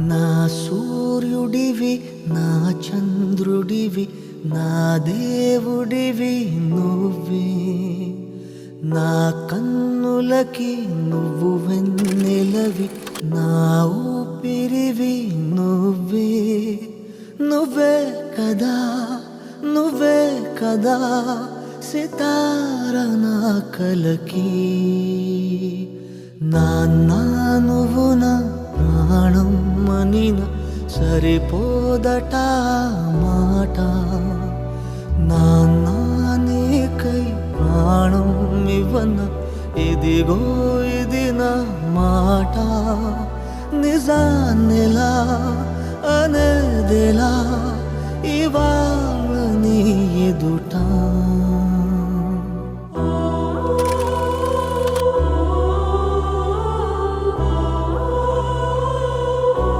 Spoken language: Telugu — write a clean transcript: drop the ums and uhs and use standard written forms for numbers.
నా సూర్యుడివి నా చంద్రుడివి నా దేవుడివి నువ్వే నా కన్నులకి నువ్వు వెన్నెలవి నా ఊపిరివి నువ్వే నువ్వే కదా నువ్వే కదా సితార నా కలకి నాన్నా నువ్వు నా ప్రాణం మనిన సరిపోదట మాట నాన్నా నీకై ప్రాణం ఇవ్వన ఇదిగో ఇది నా మాట నిజాన్నిలా అనేదిలా ఇవా